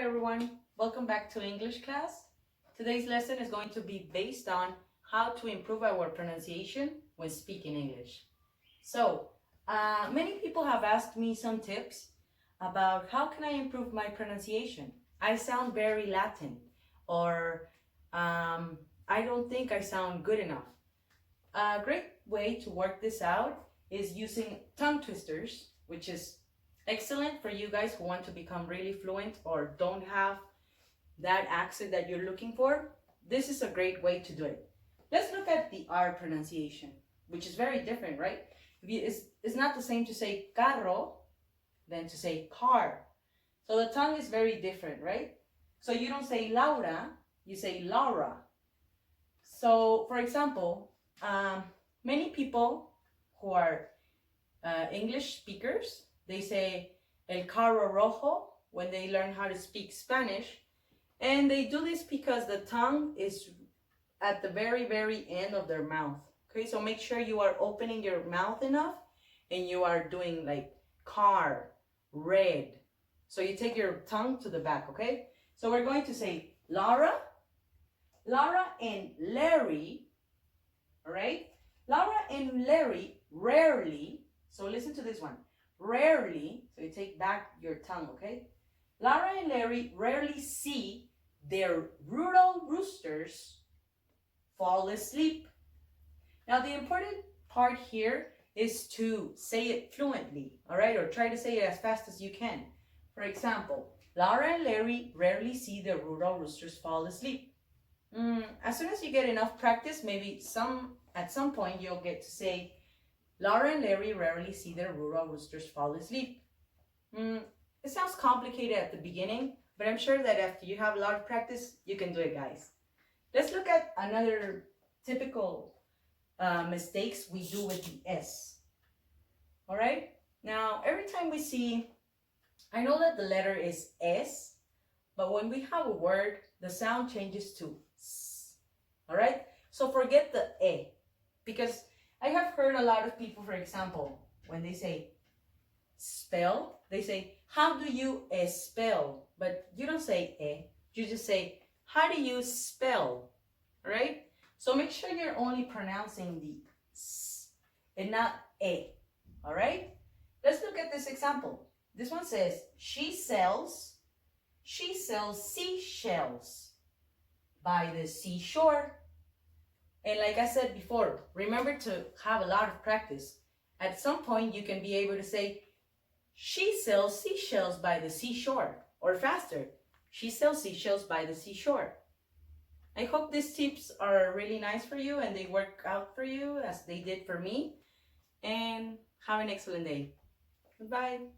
everyone, welcome back to English class. Today's lesson is going to be based on how to improve our pronunciation when speaking English. So, many people have asked me some tips about how can I improve my pronunciation. I sound very Latin, or I don't think I sound good enough. A great way to work this out is using tongue twisters, which is excellent for you guys who want to become really fluent or don't have that accent that you're looking for. This is a great way to do it. Let's look at the R pronunciation, which is very different, right? It's not the same to say carro than to say car. So the tongue is very different, right? So you don't say Laura, you say Laura. So for example, many people who are English speakers, they say el carro rojo when they learn how to speak Spanish. And they do this because the tongue is at the very, very end of their mouth. Okay, so make sure you are opening your mouth enough and you are doing like car, red. So you take your tongue to the back, okay? So we're going to say Laura, and Larry, all right? Laura and Larry rarely, so listen to this one, rarely, so you take back your tongue, okay? Laura and Larry rarely see their rural roosters fall asleep. Now the important part here is to say it fluently, all right? Or try to say it as fast as you can. For example, Laura and Larry rarely see their rural roosters fall asleep. As soon as you get enough practice, maybe at some point you'll get to say, Laura and Larry rarely see their rural roosters fall asleep. It sounds complicated at the beginning, but I'm sure that after you have a lot of practice, you can do it, guys. Let's look at another typical mistakes we do with the S. All right? Now, every time we see, I know that the letter is S, but when we have a word, the sound changes to S. All right? So forget the E, because I have heard a lot of people, for example, when they say spell, they say, how do you spell? But you don't say E, you just say, how do you spell? Right? So make sure you're only pronouncing the S and not E. All right? Let's look at this example. This one says, she sells seashells by the seashore. And like I said before, remember to have a lot of practice. At some point, you can be able to say, she sells seashells by the seashore. Or faster, she sells seashells by the seashore. I hope these tips are really nice for you and they work out for you as they did for me. And have an excellent day. Goodbye.